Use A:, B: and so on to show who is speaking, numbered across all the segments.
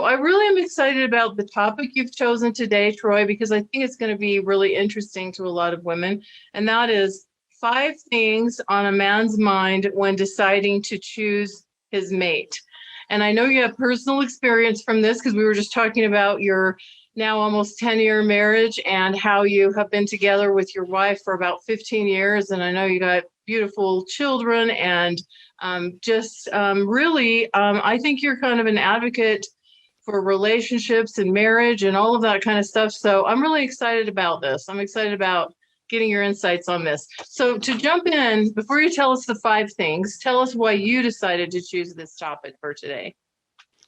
A: So I really am excited about the topic you've chosen today, Troy, because I think it's going to be really interesting to a lot of women. And that is 5 things on a man's mind when deciding to choose his mate. And I know you have personal experience from this because we were just talking about your now almost 10-year marriage and how you have been together with your wife for about 15 years. And I know you got beautiful children and really, I think you're kind of an advocate for relationships and marriage and all of that kind of stuff. So I'm really excited about this. I'm excited about getting your insights on this. So to jump in, before you tell us the 5 things, tell us why you decided to choose this topic for today.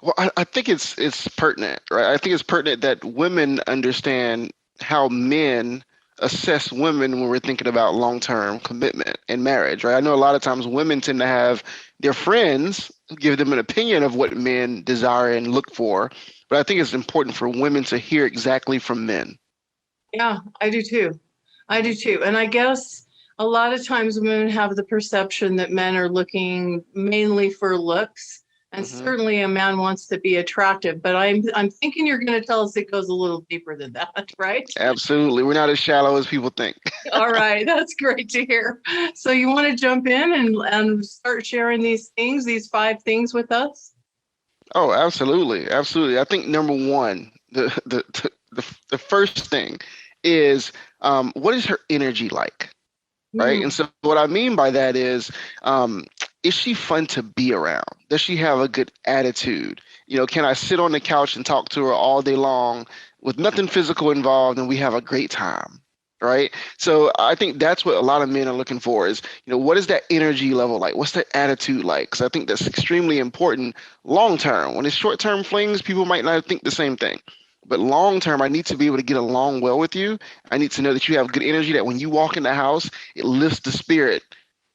B: Well, I think it's pertinent, right? I think it's pertinent that women understand how men assess women when we're thinking about long-term commitment and marriage, right? I know a lot of times women tend to have their friends give them an opinion of what men desire and look for, but I think it's important for women to hear exactly from men.
A: Yeah, I do too. I do too. And I guess a lot of times women have the perception that men are looking mainly for looks. And
B: Hmm.
A: certainly a man wants to be attractive, but I'm thinking you're going to tell us it goes a little deeper than that, right?
B: Absolutely. We're not as shallow as people think.
A: All right, that's great to hear. So you want to jump in and start sharing these things, these 5 things with us?
B: Oh, absolutely. Absolutely. I think number one, the first thing is what is her energy like? Right. And
A: Hmm.
B: so what I mean by that is she fun to be around? Does she have a good attitude? Can I sit on the couch and talk to her all day long with nothing physical involved and we have a great time? Right. So I think that's what a lot of men are looking for is, what is that energy level like? What's that attitude like? Because I think that's extremely important long term. When it's short term flings, people might not think the same thing. But long term, I need to be able to get along well with you. I need to know that you have good energy, that when you walk in the house, it lifts the spirit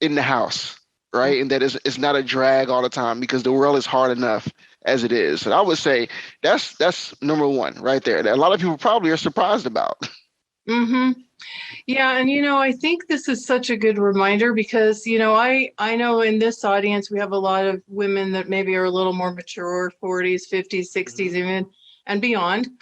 B: in the house, right? And that it's not a drag all the time because the world is hard enough as it is. And I would say that's number one right there. That a lot of people probably are surprised about.
A: Hmm. Yeah, and I think this is such a good reminder because I know in this audience we have a lot of women that maybe are a little more mature, 40s, 50s, 60s,
B: Hmm.
A: even and beyond.
B: Hmm.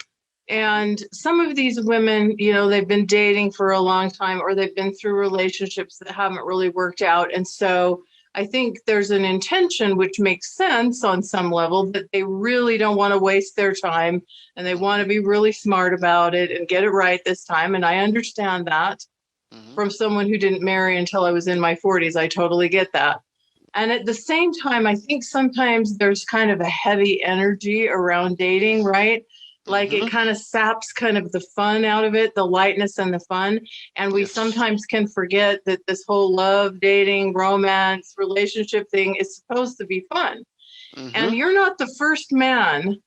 A: And some of these women, they've been dating for a long time or they've been through relationships that haven't really worked out. And so I think there's an intention, which makes sense on some level, that they really don't want to waste their time and they want to
B: Hmm.
A: be really smart about it and get it right this time. And I understand that
B: Hmm.
A: from someone who didn't marry until I was in my 40s. I totally get that. And at the same time, I think sometimes there's kind of a heavy energy around dating, right? Like it
B: Hmm.
A: kind of saps kind of the fun out of it, the lightness and the fun. And we
B: Yes.
A: sometimes can forget that this whole love, dating, romance, relationship thing is supposed to be fun. And
B: Hmm.
A: you're not the first man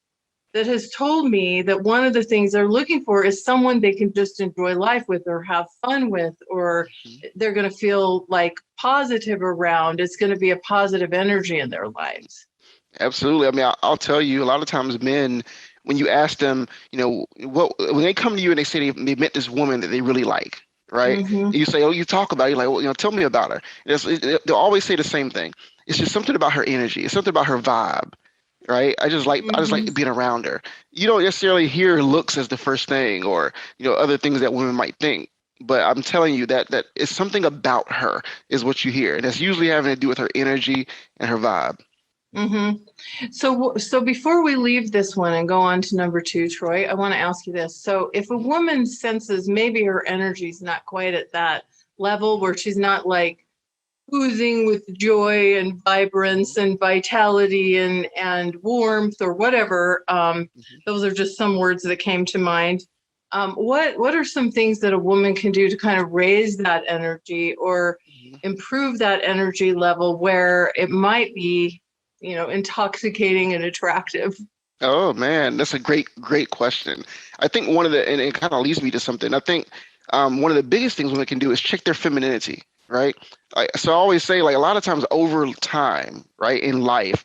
A: that has told me that one of the things they're looking for is someone they can just enjoy life with or have fun with, or they're going to feel like positive around. It's going to be a positive energy in their lives.
B: Absolutely. I mean, I'll tell you, a lot of times men, when you ask them, when they come to you and they say they met this woman that they really like, right?
A: Hmm.
B: You say, oh, you talk about it, you're like, well, tell me about her. They'll always say the same thing. It's just something about her energy. It's something about her vibe, right? I just like
A: Hmm.
B: being around her. You don't necessarily hear looks as the first thing or, other things that women might think. But I'm telling you that it's something about her is what you hear. And it's usually having to do with her energy and her vibe.
A: Hmm. So before we leave this one and go on to number 2, Troy, I want to ask you this. So if a woman senses maybe her energy's not quite at that level where she's not like oozing with joy and vibrance
B: Mhm.
A: and vitality and warmth or whatever.
B: Mhm.
A: Those are just some words that came to mind. What are some things that a woman can do to kind of raise that energy or
B: Mhm.
A: improve that energy level where it might be, intoxicating and attractive?
B: Oh man, that's a great question. I think and it kind of leads me to something. I think one of the biggest things women can do is check their femininity, right? So I always say, like a lot of times over time, right, in life,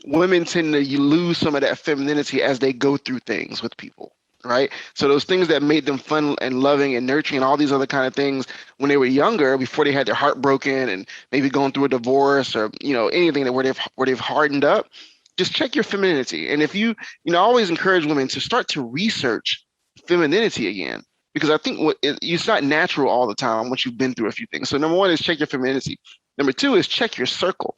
B: women tend to you lose some of that femininity as they go through things with people, right? So those things that made them fun and loving and nurturing and all these other kind of things when they were younger, before they had their heart broken and maybe going through a divorce or anything that where they've hardened up, just check your femininity. And if I always encourage women to start to research femininity again, because I think it's not natural all the time once you've been through a few things. So number one is check your femininity. Number two is check your circle.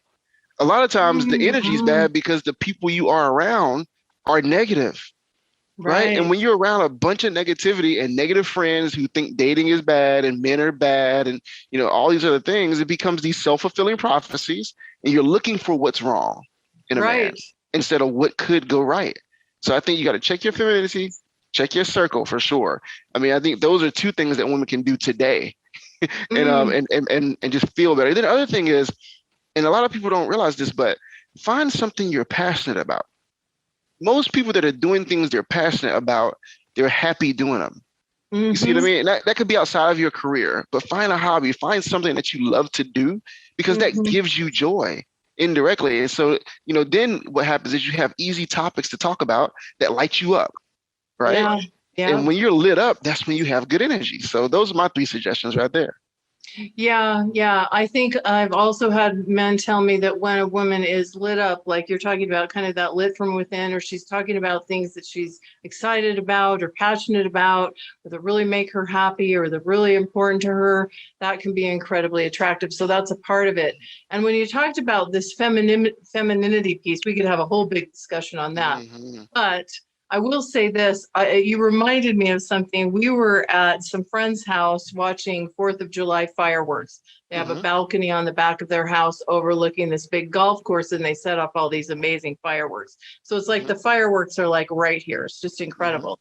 B: A lot of times the energy is
A: Mhm.
B: bad because the people you are around are negative, right? And
A: Right.
B: when you're around a bunch of negativity and negative friends who think dating is bad and men are bad and all these other things, it becomes these self-fulfilling prophecies, and you're looking for what's wrong in a man
A: Right.
B: instead of what could go right. So I think you got to check your femininity, check your circle for sure. I mean, I think those are two things that women can do today, and
A: Mm.
B: and just feel better. Then the other thing is, and a lot of people don't realize this, but find something you're passionate about. Most people that are doing things they're passionate about, they're happy doing them. You see what I
A: Mhm.
B: mean? And that could be outside of your career, but find a hobby, find something that you love to do because that
A: Mhm.
B: gives you joy indirectly. And so, then what happens is you have easy topics to talk about that light you up, right?
A: Yeah. Yeah.
B: And when you're lit up, that's when you have good energy. So those are my three suggestions right there.
A: Yeah, yeah. I think I've also had men tell me that when a woman is lit up, like you're talking about, kind of that lit from within, or she's talking about things that she's excited about or passionate about, or that really make her happy or that really important to her, that can be incredibly attractive. So that's a part of it. And when you talked about this femininity piece, we could have a whole big discussion on that.
B: Hmm.
A: But I will say this, you reminded me of something. We were at some friend's house watching 4th of July fireworks. They have a
B: Hmm.
A: balcony on the back of their house overlooking this big golf course, and they set up all these amazing fireworks. So it's like
B: Hmm.
A: the fireworks are like right here. It's just
B: Hmm.
A: incredible.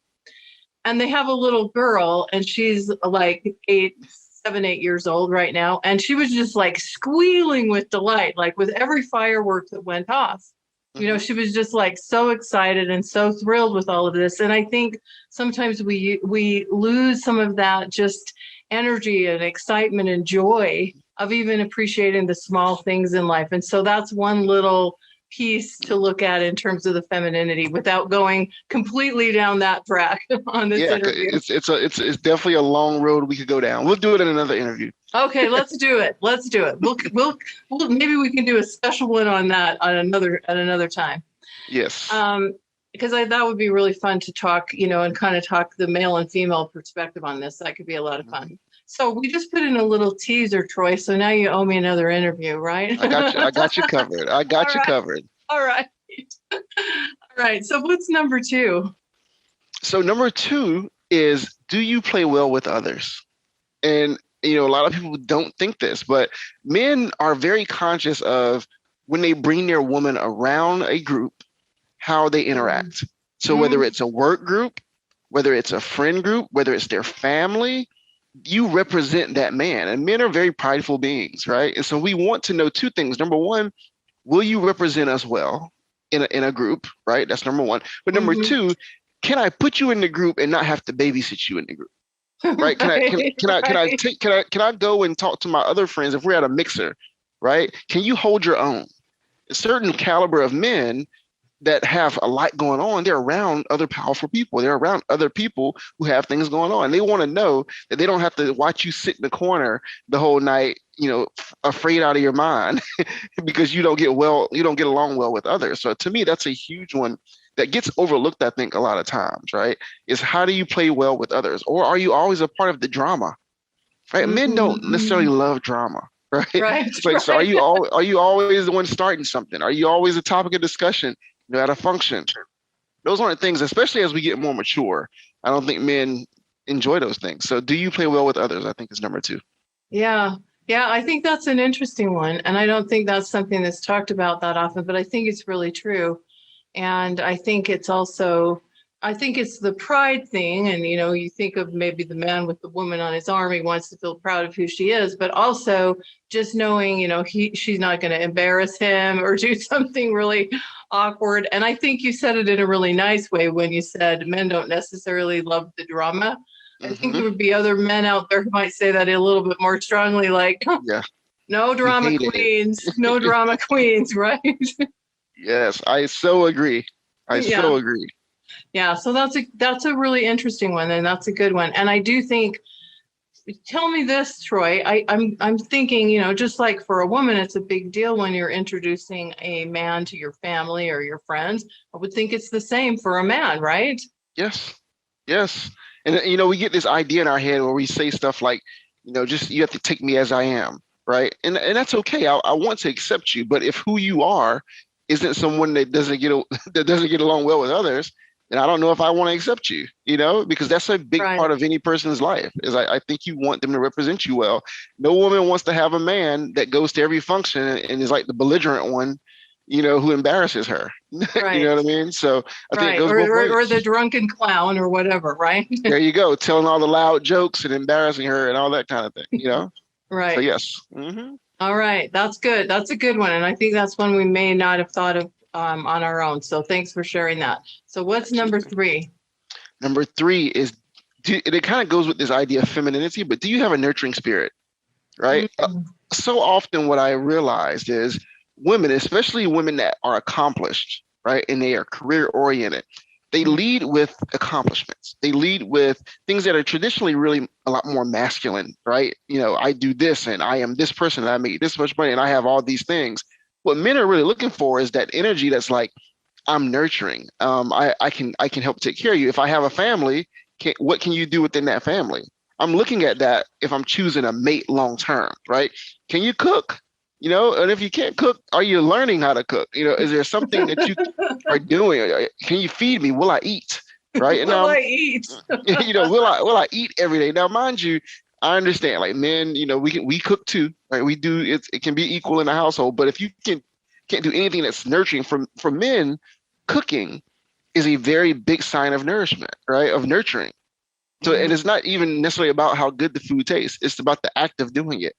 A: And they have a little girl, and she's like 7, 8 years old right now. And she was just like squealing with delight, like with every firework that went off.
B: Hmm.
A: She was just like so excited and so thrilled with all of this. And I think sometimes we lose some of that just energy and excitement and joy of even appreciating the small things in life. And so that's one little piece to look at in terms of the femininity without going completely down that track on this
B: Yeah,
A: interview.
B: it's definitely a long road we could go down. We'll do it in another interview.
A: Okay, let's do it. Let's do it. We'll maybe we can do a special one on that on another time.
B: Yes.
A: Um, because that would be really fun to talk, and kind of talk the male and female perspective on this. That could be a lot of
B: Mhm.
A: fun. So we just put in a little teaser, Troy. So now you owe me another interview, right?
B: I got you. I got you covered. I
A: All
B: got you
A: right.
B: covered.
A: All right. All right. So what's number two?
B: So number two is, do you play well with others? And a lot of people don't think this, but men are very conscious of when they bring their woman around a group, how they interact. So whether
A: Mm,
B: it's a work group, whether it's a friend group, whether it's their family, you represent that man. And men are very prideful beings, right? And so we want to know two things. Number one, will you represent us well in a group, right? That's number one. But number
A: mhm.
B: two, can I put you in the group and not have to babysit you in the group? Right? Can I can
A: Right,
B: can I can I
A: right.
B: take can I go and talk to my other friends if we're at a mixer, right? Can you hold your own? A certain caliber of men that have a lot going on, they're around other powerful people. They're around other people who have things going on. They want to know that they don't have to watch you sit in the corner the whole night, afraid out of your mind because you don't get along well with others. So to me, that's a huge one that gets overlooked, I think, a lot of times, right? Is how do you play well with others? Or are you always a part of the drama? Right? Men don't necessarily
A: Mhm.
B: love drama. Right?
A: Right,
B: It's like, so
A: right.
B: are you always the one starting something? Are you always a topic of discussion, at a function? Those aren't things, especially as we get more mature. I don't think men enjoy those things. So do you play well with others? I think is number two.
A: Yeah. Yeah, I think that's an interesting one. And I don't think that's something that's talked about that often, but I think it's really true. And I think it's the pride thing. And, you think of maybe the man with the woman on his arm, he wants to feel proud of who she is, but also just knowing, she's not going to embarrass him or do something really awkward. And I think you said it in a really nice way when you said men don't necessarily love the drama. I think
B: Hmm.
A: there would be other men out there who might say that a little bit more strongly, like,
B: Yeah,
A: no
B: we
A: drama
B: hated it.
A: queens, no drama queens, right?
B: Yes, I so agree. I
A: Yeah.
B: so agree.
A: Yeah, so that's a really interesting one, and that's a good one. And I do think tell me this, Troy. I'm thinking, just like for a woman, it's a big deal when you're introducing a man to your family or your friends. I would think it's the same for a man, right?
B: Yes. Yes. And we get this idea in our head where we say stuff like, just you have to take me as I am, right? And that's okay. I want to accept you, but if who you are isn't someone that doesn't get that doesn't get along well with others, then I don't know if I want to accept you, because that's a big
A: Right.
B: part of any person's life. Is I think you want them to represent you well. No woman wants to have a man that goes to every function and is like the belligerent one, who embarrasses her. You know
A: Right.
B: what I mean? So I think it
A: Right.
B: goes both
A: Or the
B: ways.
A: drunken clown or whatever, right?
B: There you go, telling all the loud jokes and embarrassing her and all that kind of thing. So
A: Right.
B: yes. Hmm.
A: All right. That's good. That's a good one. And I think that's one we may not have thought of on our own. So thanks for sharing that. So what's number
B: Absolutely.
A: 3?
B: Number 3 is, and it kind of goes with this idea of femininity, but do you have a nurturing spirit? Right.
A: Mm.
B: So often what I realized is women, especially women that are accomplished, right, and they are career oriented, they lead with accomplishments. They lead with things that are traditionally really a lot more masculine, right? I do this and I am this person and I make this much money and I have all these things. What men are really looking for is that energy that's like, I'm nurturing. I can help take care of you. If I have a family, what can you do within that family? I'm looking at that if I'm choosing a mate long term, right? Can you cook? And if you can't cook, are you learning how to cook? Is there something that you are doing? Can you feed me? Will I eat? Right? And
A: Will I eat?
B: will I eat every day? Now, mind you, I understand, like men, we cook too, right? We do it can be equal in the household, but if you can't do anything that's nurturing for men, cooking is a very big sign of nourishment, right? Of nurturing. So, and it's not even necessarily about how good the food tastes. It's about the act of doing it.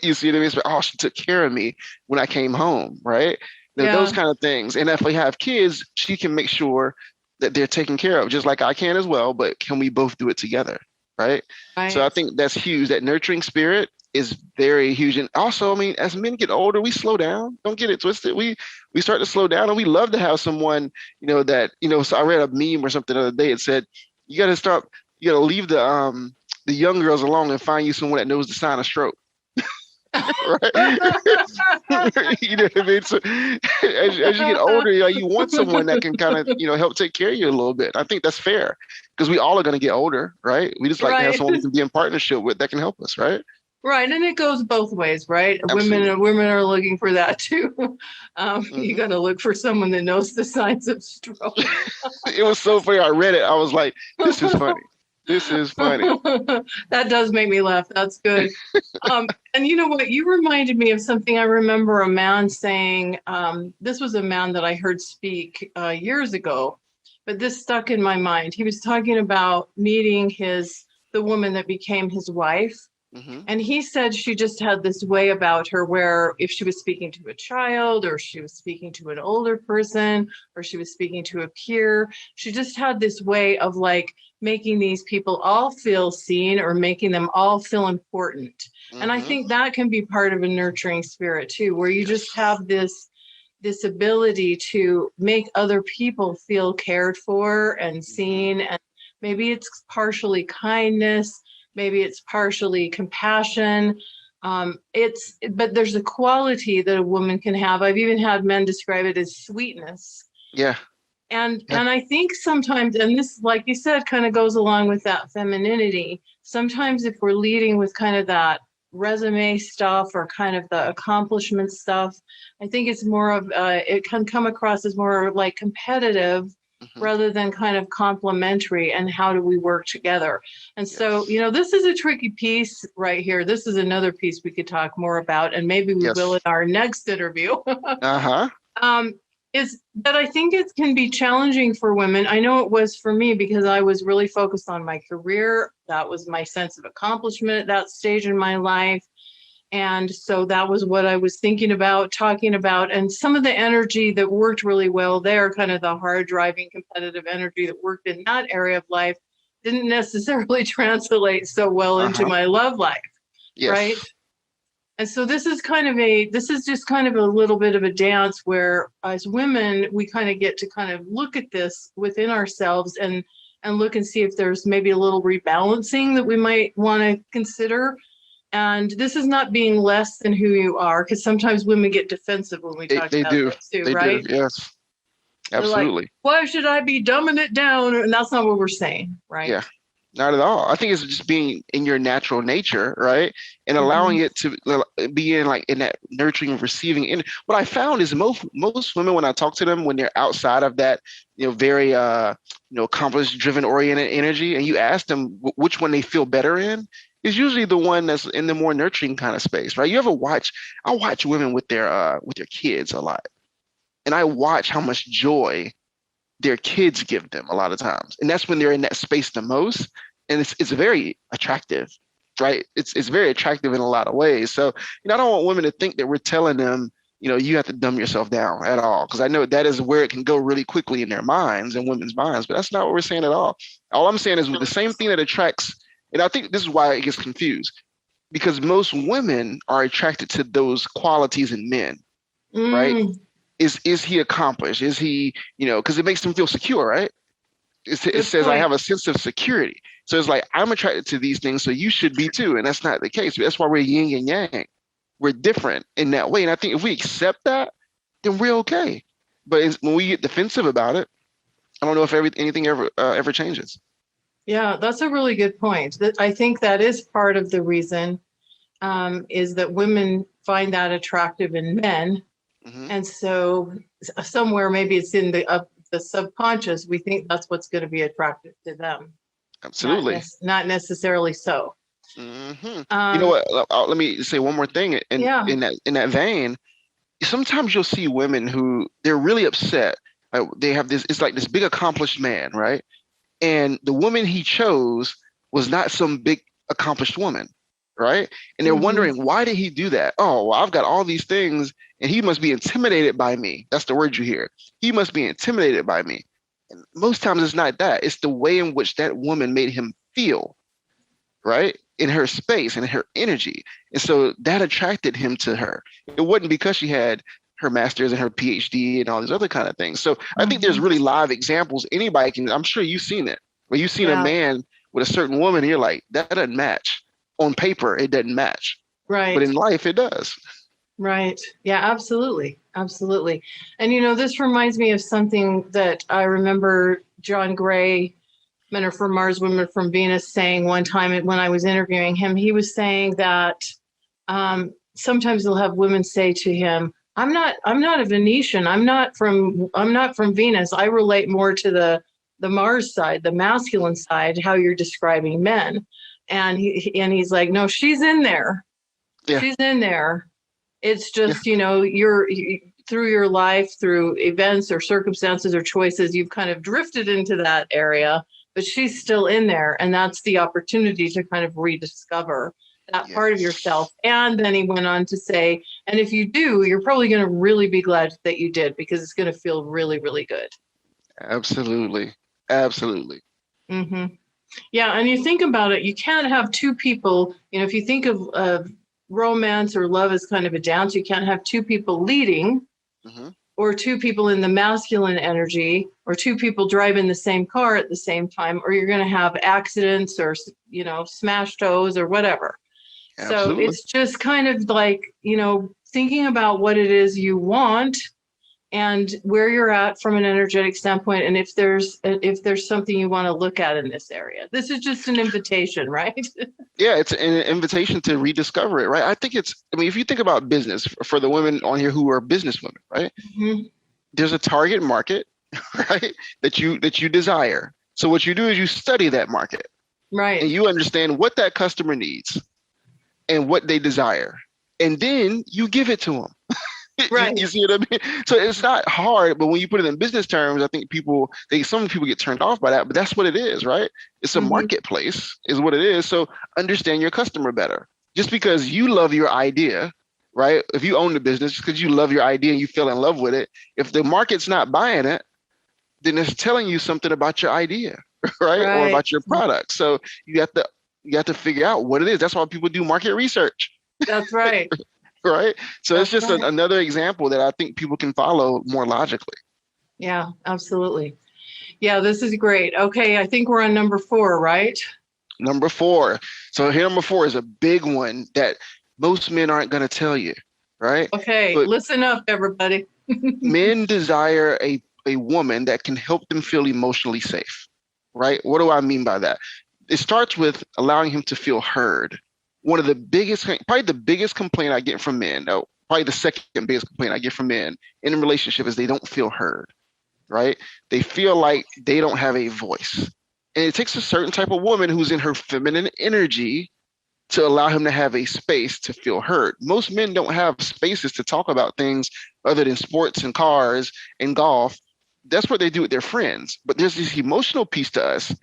B: You see what I mean? It's like, oh, she took care of me when I came home, right? Those
A: Yeah.
B: kind of things. And if we have kids, she can make sure that they're taken care of, just like I can as well. But can we both do it together, right? So I
A: Right.
B: think that's huge. That nurturing spirit is very huge. And also, I mean, as men get older, we slow down. Don't get it twisted. We start to slow down, and we love to have someone, So I read a meme or something the other day. It said, you got to start. You got to leave the young girls alone and find you someone that knows the sign of stroke. Right? You know what I mean? So as you get older, you want someone that can kind of, help take care of you a little bit. I think that's fair because we all are going to get older, right? We just like to have
A: Right.
B: someone we can be in partnership with that can help us, right?
A: Right. And it goes both ways, right?
B: Absolutely.
A: Women are looking for that too. You
B: Hmm.
A: got to look for someone that knows the signs of stroke.
B: It was so funny. I read it. I was like, this is funny. This is funny.
A: That does make me laugh. That's good. And you know what? You reminded me of something. I remember a man saying, this was a man that I heard speak years ago, but this stuck in my mind. He was talking about meeting the woman that became his wife.
B: Hmm.
A: And he said she just had this way about her where if she was speaking to a child or she was speaking to an older person or she was speaking to a peer, she just had this way of like making these people all feel seen or making them all feel important. And I
B: Hmm.
A: think that can be part of a nurturing spirit too, where you just
B: Yes.
A: have this ability to make other people feel cared for and
B: Hmm.
A: seen. And maybe it's partially kindness, maybe it's partially compassion. But there's a quality that a woman can have. I've even had men describe it as sweetness.
B: Yeah. Yeah.
A: And I think sometimes, and this, like you said, kind of goes along with that femininity. Sometimes if we're leading with kind of that resume stuff or kind of the accomplishment stuff, I think it's more of, it can come across as more like competitive
B: Hmm.
A: rather than kind of complementary and how do we work together. And so,
B: Yes.
A: this is a tricky piece right here. This is another piece we could talk more about, and maybe we will in
B: Yes.
A: our next interview.
B: Uh-huh.
A: um, is that I think it can be challenging for women. I know it was for me because I was really focused on my career. That was my sense of accomplishment at that stage in my life. And so that was what I was thinking about, talking about. And some of the energy that worked really well there, kind of the hard driving competitive energy that worked in that area of life, didn't necessarily translate so well into
B: Uh-huh.
A: my love life, right?
B: Yes.
A: And so this is just kind of a little bit of a dance where as women, we kind of get to kind of look at this within ourselves and look and see if there's maybe a little rebalancing that we might want to consider. And this is not being less than who you are, because sometimes women get defensive when we talk
B: They
A: about
B: do.
A: this too,
B: They
A: right?
B: do. Yes.
A: They're like,
B: Absolutely.
A: why should I be dumbing it down? And that's not what we're saying, right?
B: Yeah. Not at all. I think it's just being in your natural nature, right? And allowing it to be in like in that nurturing, receiving. And what I found is most women, when I talk to them, when they're outside of that, very accomplished, driven, oriented energy, and you ask them which one they feel better in, is usually the one that's in the more nurturing kind of space, right? I watch women with their kids a lot, and I watch how much joy their kids give them a lot of times. And that's when they're in that space the most. And it's very attractive, right? It's very attractive in a lot of ways. So, I don't want women to think that we're telling them, you have to dumb yourself down at all. Because I know that is where it can go really quickly in their minds and women's minds, but that's not what we're saying at all. All I'm saying is with the same thing that attracts, and I think this is why it gets confused, because most women are attracted to those qualities in men, right? Is he accomplished? Is he, because it makes them feel secure, right? It says I have a sense of security. So it's like, I'm attracted to these things, so you should be too. And that's not the case. That's why we're yin and yang. We're different in that way. And I think if we accept that, then we're okay. But when we get defensive about it, I don't know if anything ever changes.
A: Yeah, that's a really good point. I think that is part of the reason is that women find that attractive in men. And so somewhere, maybe it's in the subconscious, we think that's what's going to be attractive to them.
B: Absolutely.
A: Not necessarily so.
B: You know what? Let me say one more thing. In that vein, sometimes you'll see women who they're really upset. They have this, it's like this big accomplished man, right? And the woman he chose was not some big accomplished woman, right? And they're wondering, why did he do that? Oh, well, I've got all these things and he must be intimidated by me. That's the word you hear. He must be intimidated by me. And most times it's not that. It's the way in which that woman made him feel, right? In her space and her energy. And so that attracted him to her. It wasn't because she had her master's and her PhD and all these other kind of things. So I think there's really live examples. Anybody can, I'm sure you've seen it, where you've seen a man with a certain woman and you're like, that doesn't match. On paper, it doesn't match.
A: Right.
B: But in life, it does.
A: Right. Yeah, absolutely. Absolutely. And, this reminds me of something that I remember John Gray, Men Are From Mars, Women Are From Venus, saying one time when I was interviewing him. He was saying that sometimes he'll have women say to him, I'm not a Venetian. I'm not from Venus. I relate more to the Mars side, the masculine side, how you're describing men. And he's like, no, she's in there. Yeah. She's in there. It's just, you're through your life, through events or circumstances or choices, you've kind of drifted into that area, but she's still in there. And that's the opportunity to kind of rediscover that part of yourself. And then he went on to say, and if you do, you're probably going to really be glad that you did, because it's going to feel really, really good.
B: Absolutely. Absolutely.
A: Yeah. And you think about it, you can't have two people, if you think of romance or love as kind of a dance, you can't have two people leading or two people in the masculine energy or two people driving the same car at the same time, or you're going to have accidents or, smash toes or whatever. Absolutely. So it's just kind of like, thinking about what it is you want and where you're at from an energetic standpoint. And if there's something you want to look at in this area, this is just an invitation, right?
B: Yeah, it's an invitation to rediscover it, right? I think if you think about business for the women on here who are business women, right? There's a target market, right? That you desire. So what you do is you study that market. Right. And you understand what that customer needs and what they desire. And then you give it to them. Right. You see what I mean? So it's not hard, but when you put it in business terms, I think some people get turned off by that, but that's what it is, right? It's a marketplace is what it is. So understand your customer better. Just because you love your idea, right? If you own the business, just because you love your idea and you fell in love with it, if the market's not buying it, then it's telling you something about your idea, right? Or about your product. So you have to figure out what it is. That's why people do market research.
A: That's right.
B: Right. So it's just another example that I think people can follow more logically.
A: Yeah, absolutely. Yeah, this is great. Okay, I think we're on number 4, right?
B: Number 4. So here, number 4 is a big one that most men aren't going to tell you, right?
A: Okay,
B: But
A: listen up, everybody.
B: men desire a woman that can help them feel emotionally safe, right? What do I mean by that? It starts with allowing him to feel heard. One of the biggest, probably the biggest complaint I get from men, no, probably the second biggest complaint I get from men in a relationship is they don't feel heard, right? They feel like they don't have a voice. And it takes a certain type of woman who's in her feminine energy to allow him to have a space to feel heard. Most men don't have spaces to talk about things other than sports and cars and golf. That's what they do with their friends. But there's this emotional piece to us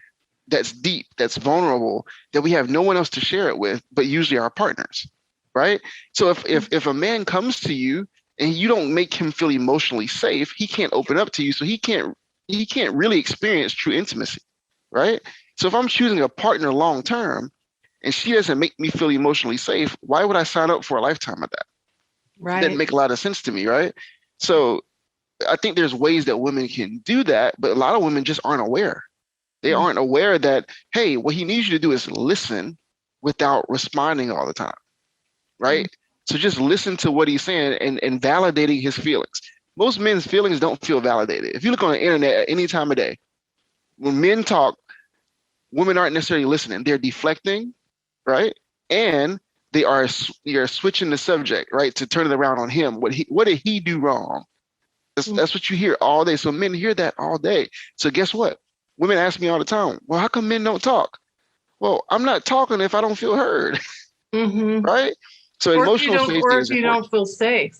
B: that's deep, that's vulnerable, that we have no one else to share it with, but usually our partners, right? So if a man comes to you and you don't make him feel emotionally safe, he can't open up to you. So he can't really experience true intimacy, right? So if I'm choosing a partner long term, and she doesn't make me feel emotionally safe, why would I sign up for a lifetime of that? It doesn't
A: Right.
B: make a lot of sense to me, right? So I think there's ways that women can do that, but a lot of women just aren't aware. They
A: Mm-hmm.
B: aren't aware that, hey, what he needs you to do is listen without responding all the time, right? So just listen to what he's saying and validating his feelings. Most men's feelings don't feel validated. If you look on the internet at any time of day, when men talk, women aren't necessarily listening. They're deflecting, right? And you're switching the subject, right, to turn it around on him. What did he do wrong? That's what you hear all day. So men hear that all day. So guess what? Women ask me all the time, well, how come men don't talk? Well, I'm not talking if I don't feel heard,
A: Mm-hmm.
B: right? So emotional safety
A: Or if
B: is
A: you
B: important.
A: don't feel safe.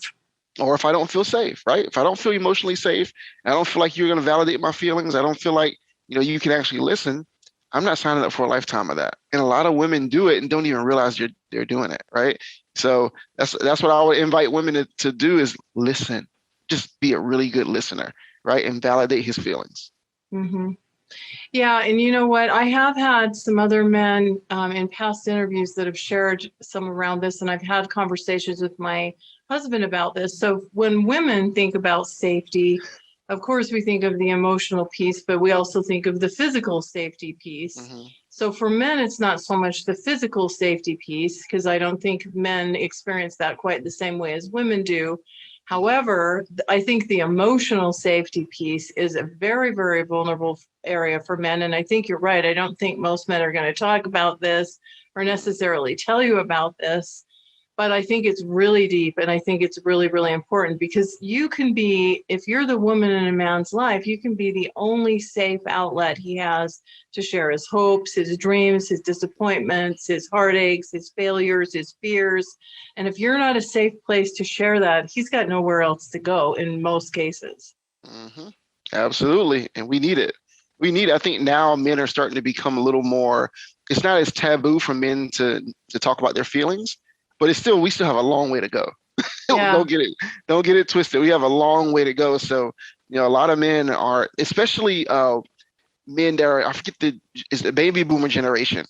B: Or if I don't feel safe, right? If I don't feel emotionally safe, I don't feel like you're going to validate my feelings. I don't feel like you can actually listen. I'm not signing up for a lifetime of that. And a lot of women do it and don't even realize they're doing it, right? So that's what I would invite women to do is listen. Just be a really good listener, right? And validate his feelings.
A: Mm-hmm. Yeah, and you know what? I have had some other men in past interviews that have shared some around this, and I've had conversations with my husband about this. So when women think about safety, of course, we think of the emotional piece, but we also think of the physical safety piece.
B: Mm-hmm.
A: So for men, it's not so much the physical safety piece, because I don't think men experience that quite the same way as women do. However, I think the emotional safety piece is a very, very vulnerable area for men. And I think you're right. I don't think most men are going to talk about this or necessarily tell you about this. But I think it's really deep, and I think it's really, really important, because you can be, if you're the woman in a man's life, you can be the only safe outlet he has to share his hopes, his dreams, his disappointments, his heartaches, his failures, his fears. And if you're not a safe place to share that, he's got nowhere else to go in most cases.
B: Mm-hmm. Absolutely. And we need it. I think now men are starting to become a little more, it's not as taboo for men to talk about their feelings, but we still have a long way to go.
A: Yeah.
B: Don't get it twisted. We have a long way to go. So, a lot of men are, especially men that are, I forget is the baby boomer generation,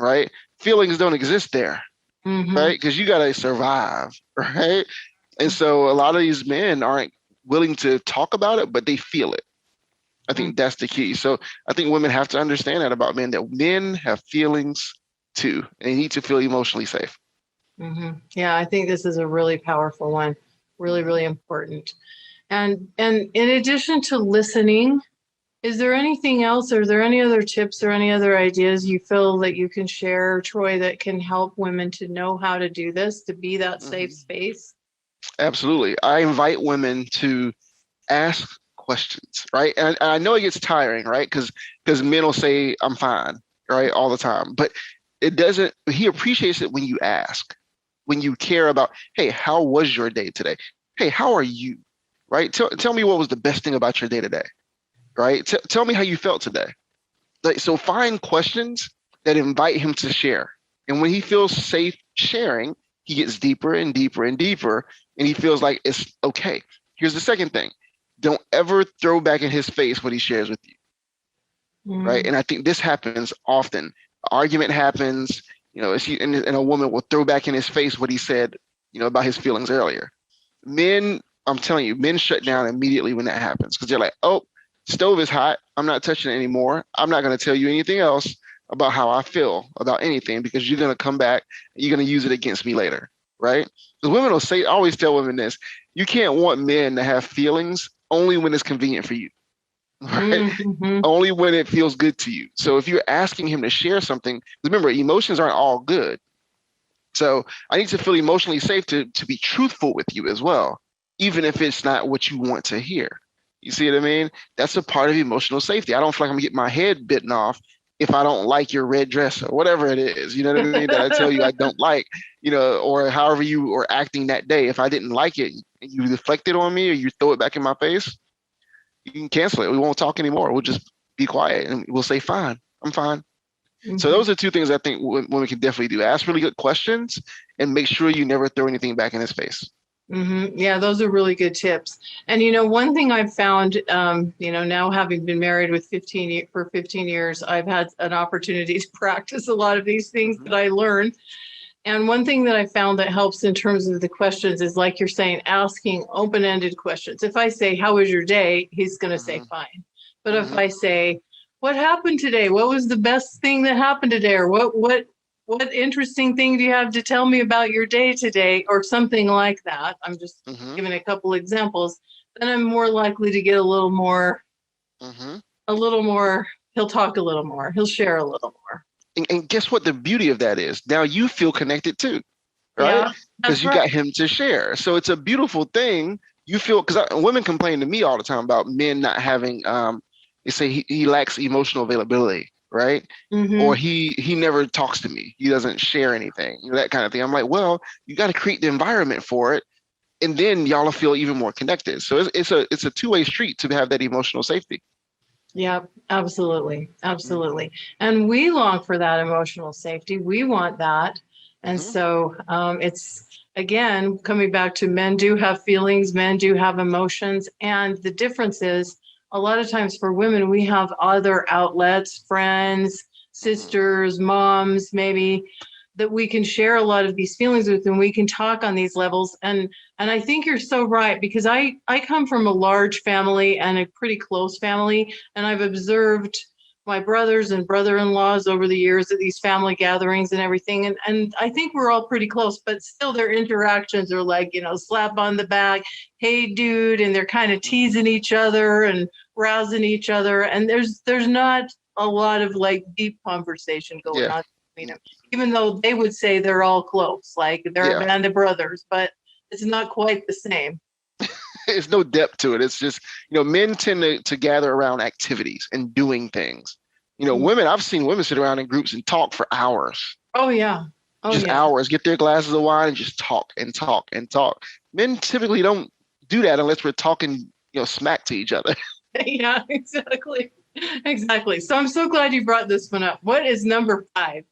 B: right? Feelings don't exist there,
A: Mm-hmm.
B: right? Because you got to survive, right? And so a lot of these men aren't willing to talk about it, but they feel it. I think that's the key. So I think women have to understand that about men, that men have feelings too, and they need to feel emotionally safe.
A: Mm-hmm. Yeah, I think this is a really powerful one, really, really important. And in addition to listening, is there anything else? Are there any other tips or any other ideas you feel that you can share, Troy, that can help women to know how to do this, to be that safe
B: Mm-hmm.
A: space?
B: Absolutely. I invite women to ask questions, right? And I know it gets tiring, right? Because men will say, I'm fine, right? All the time. But it doesn't, he appreciates it when you ask, when you care about, hey, how was your day today? Hey, how are you? Right? Tell me what was the best thing about your day today, right? Tell me how you felt today. Like, so find questions that invite him to share. And when he feels safe sharing, he gets deeper and deeper and deeper, and he feels like it's okay. Here's the second thing. Don't ever throw back in his face what he shares with you, right?
A: Mm.
B: And I think this happens often. Argument happens, and a woman will throw back in his face what he said, about his feelings earlier. Men, I'm telling you, men shut down immediately when that happens because they're like, oh, Stove is hot. I'm not touching it anymore. I'm not going to tell you anything else about how I feel about anything because you're going to come back and you're going to use it against me later, right? Because women will say, I always tell women this, you can't want men to have feelings only when it's convenient for you, right?
A: Mm-hmm.
B: Only when it feels good to you. So if you're asking him to share something, remember, emotions aren't all good. So I need to feel emotionally safe to be truthful with you as well, even if it's not what you want to hear. You see what I mean? That's a part of emotional safety. I don't feel like I'm gonna get my head bitten off if I don't like your red dress or whatever it is. You know what I mean? That I tell you I don't like, or however you were acting that day. If I didn't like it and you deflect it on me or you throw it back in my face, you can cancel it. We won't talk anymore. We'll just be quiet and we'll say, fine, I'm fine. So
A: Mm-hmm.
B: those are two things I think women can definitely do. Ask really good questions and make sure you never throw anything back in his face.
A: Mm-hmm. Yeah, those are really good tips. And one thing I've found, now having been married for 15 years, I've had an opportunity to practice a lot of these things
B: Mm-hmm.
A: that I learned. And one thing that I found that helps in terms of the questions is, like you're saying, asking open-ended questions. If I say, "How was your day?" he's going to say,
B: Mm-hmm.
A: "Fine." But if
B: Mm-hmm.
A: I say, "What happened today? What was the best thing that happened today?" Or what interesting thing do you have to tell me about your day today? Or something like that. I'm just
B: Mm-hmm.
A: giving a couple examples. Then I'm more likely to get a little more,
B: Mm-hmm.
A: he'll talk a little more. He'll share a little more.
B: And guess what the beauty of that is? Now you feel connected too, right?
A: Yeah,
B: Because
A: that's
B: you
A: right.
B: got him to share. So it's a beautiful thing. You feel, because women complain to me all the time about men not having, they say he lacks emotional availability, right? Or
A: Mm-hmm.
B: he never talks to me. He doesn't share anything, that kind of thing. I'm like, well, you got to create the environment for it, and then y'all will feel even more connected. So it's a two-way street to have that emotional safety.
A: Yeah, absolutely.
B: Mm-hmm.
A: Absolutely. And we long for that emotional safety. We want that. And
B: Mm-hmm.
A: so it's, again, coming back to, men do have feelings, men do have emotions. And the difference is, a lot of times for women, we have other outlets, friends,
B: Mm-hmm.
A: sisters, moms, maybe, that we can share a lot of these feelings with, and we can talk on these levels. And I think you're so right, because I come from a large family and a pretty close family, and I've observed my brothers and brother-in-laws over the years at these family gatherings and everything. And I think we're all pretty close, but still their interactions are like, slap on the back, "Hey dude," and they're kind of teasing each other and rousing each other. And there's not a lot of like deep conversation going
B: Yeah.
A: on between them, even though they would say they're all close, like they're a
B: Yeah.
A: band of brothers, but it's not quite the same.
B: There's no depth to it. It's just, men tend to gather around activities and doing things. Women, I've seen women sit around in groups and talk for hours,
A: Oh yeah. Oh
B: just
A: yeah.
B: hours, get their glasses of wine and just talk and talk and talk. Men typically don't do that unless we're talking, smack to each other.
A: Yeah, exactly. Exactly. So I'm so glad you brought this one up. What is number 5?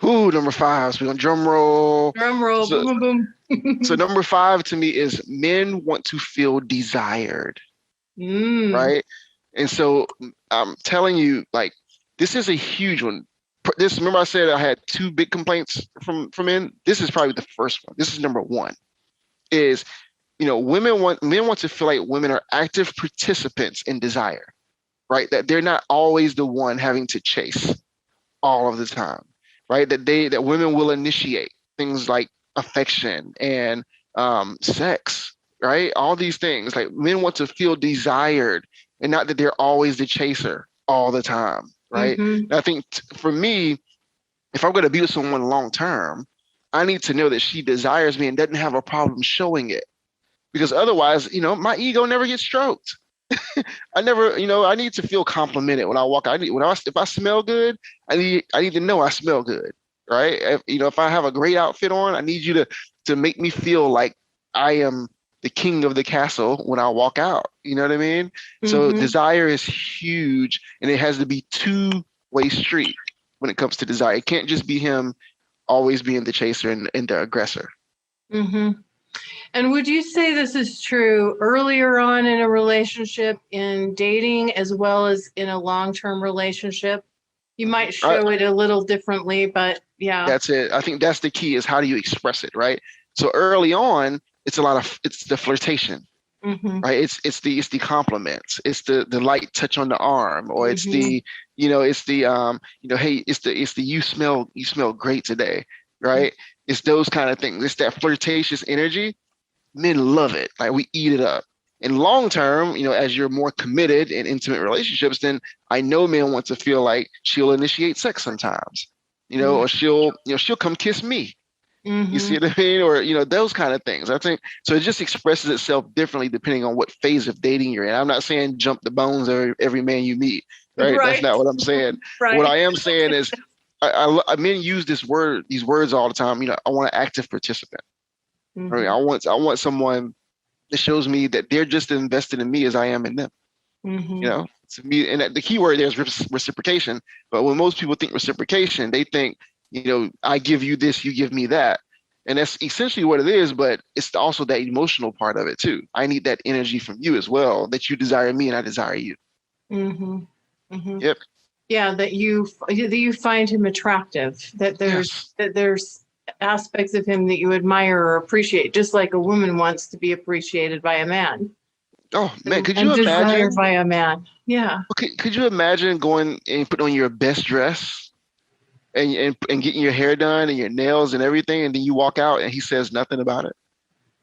B: Ooh, number five. So we're on drum roll.
A: Drum roll.
B: So,
A: Boom, boom,
B: so
A: boom.
B: number five to me is men want to feel desired,
A: Mm.
B: right? And so I'm telling you, like, this is a huge one. This, remember I said I had two big complaints from men. This is probably the first one. This is number one. Is men want to feel like women are active participants in desire, right? That they're not always the one having to chase all of the time, right? That women will initiate things like affection and sex, right? All these things, like men want to feel desired, and not that they're always the chaser all the time, right?
A: Mm-hmm.
B: And I think for me, if I'm going to be with someone long term, I need to know that she desires me and doesn't have a problem showing it, because otherwise, my ego never gets stroked. I never, I need to feel complimented when I walk. If I smell good, I need to know I smell good, right? If I have a great outfit on, I need you to make me feel like I am the king of the castle when I walk out. You know what I mean? So
A: Mm-hmm.
B: desire is huge, and it has to be two-way street when it comes to desire. It can't just be him always being the chaser and the aggressor.
A: Mm-hmm. And would you say this is true earlier on in a relationship, in dating, as well as in a long-term relationship? You might
B: I,
A: show it a little differently, but yeah.
B: That's it. I think that's the key, is how do you express it, right? So early on, it's the flirtation.
A: Mm-hmm.
B: right? It's the compliments, it's the light touch on the arm, or it's
A: Mm-hmm.
B: the, it's the hey, it's the you smell great today, right? It's those kind of things. It's that flirtatious energy. Men love it. Like, we eat it up. And long term, as you're more committed in intimate relationships, then I know men want to feel like she'll initiate sex sometimes, or she'll come kiss me. You
A: Mm-hmm.
B: see what I mean? Or, those kind of things. I think so. It just expresses itself differently depending on what phase of dating you're in. I'm not saying jump the bones of every man you meet, right? That's
A: Right.
B: not what I'm saying. What
A: Right.
B: I am saying is, men use these words all the time. I want an active participant. Right?
A: Mm-hmm.
B: I want someone that shows me that they're just as invested in me as I am in them.
A: Mm-hmm.
B: To me, and the key word there is reciprocation. But when most people think reciprocation, they think, I give you this, you give me that. And that's essentially what it is, but it's also that emotional part of it too. I need that energy from you as well, that you desire me and I desire you.
A: Mm-hmm. Mm-hmm.
B: Yep.
A: Yeah, that you find him attractive, that there's
B: Yes.
A: that there's aspects of him that you admire or appreciate, just like a woman wants to be appreciated by a man
B: Oh man, could
A: and
B: you
A: desired
B: imagine?
A: by a man. Yeah.
B: Could you imagine going and putting on your best dress and getting your hair done and your nails and everything, and then you walk out and he says nothing about it?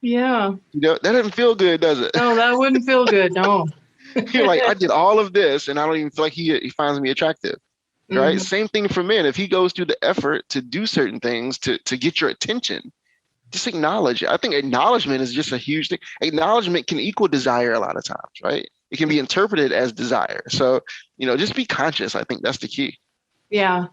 A: Yeah.
B: That doesn't feel good, does it?
A: No, that wouldn't feel good. No.
B: You're like, I did all of this, and I don't even feel like he finds me attractive, right?
A: Hmm.
B: Same thing for men. If he goes through the effort to do certain things to get your attention, just acknowledge it. I think acknowledgement is just a huge thing. Acknowledgement can equal desire a lot of times, right? It can be interpreted as desire. So, just be conscious. I think that's the key.
A: Yeah.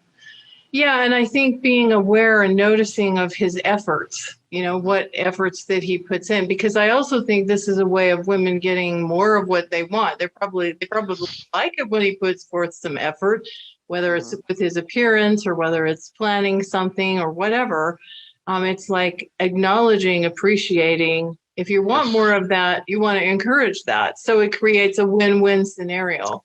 A: Yeah, and I think being aware and noticing of his efforts, what efforts that he puts in, because I also think this is a way of women getting more of what they want. They probably
B: Yes.
A: like it when he puts forth some effort, whether it's
B: Mhm.
A: with his appearance or whether it's planning something or whatever. It's like acknowledging, appreciating. If you want more
B: Yes.
A: of that, you want to encourage that. So it creates a win-win scenario.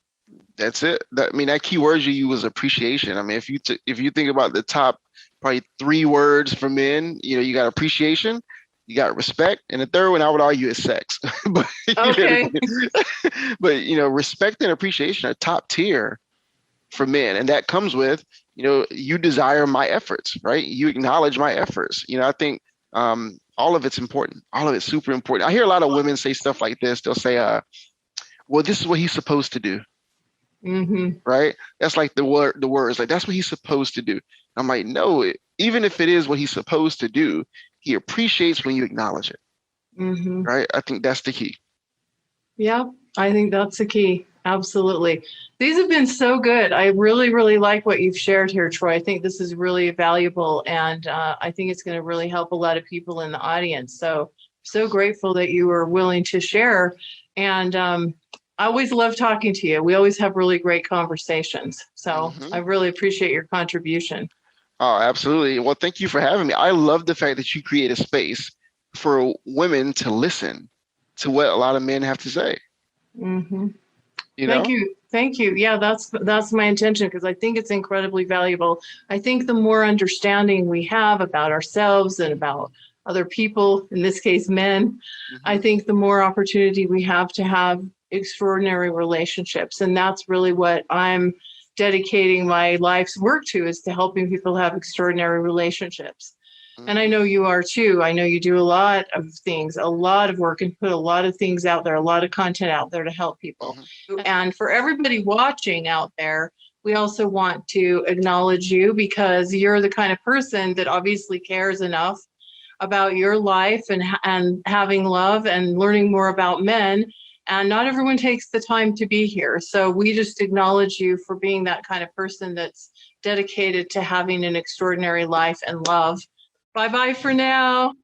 B: That's it. That key word you use was appreciation. I mean, if you think about the top probably three words for men, you got appreciation, you got respect, and the third one I would argue is sex. but
A: Okay.
B: but respect and appreciation are top tier for men, and that comes with you desire my efforts, right? You acknowledge my efforts. I think all of it's important. All of it's super important. I hear a lot of women say stuff like this. They'll say, "Well, this is what he's supposed to do."
A: Hmm.
B: Right? That's like the words, like that's what he's supposed to do. I'm like, no, even if it is what he's supposed to do, he appreciates when you acknowledge it.
A: Hmm.
B: Right? I think that's the key.
A: Yeah, I think that's the key. Absolutely. These have been so good. I really, really like what you've shared here, Troy. I think this is really valuable, and I think it's going to really help a lot of people in the audience. So grateful that you were willing to share. And I always love talking to you. We always have really great conversations. So I
B: Hmm.
A: really appreciate your contribution.
B: Oh, absolutely. Well, thank you for having me. I love the fact that you create a space for women to listen to what a lot of men have to say.
A: Hmm.
B: You
A: Thank
B: know?
A: you. Thank you. Yeah, that's my intention because I think it's incredibly valuable. I think the more understanding we have about ourselves and about other people, in this case men, I
B: Hmm.
A: think the more opportunity we have extraordinary relationships. And that's really what I'm dedicating my life's work to, is to helping people have extraordinary relationships. And I
B: Hmm.
A: know you are too. I know you do a lot of things, a lot of work, and put a lot of things out there, a lot of content out there to help people.
B: Hmm.
A: And for everybody watching out there, we also want to acknowledge you because you're the kind of person that obviously cares enough about your life and having love and learning more about men. And not everyone takes the time to be here. So we just acknowledge you for being that kind of person that's dedicated to having an extraordinary life and love. Bye bye for now.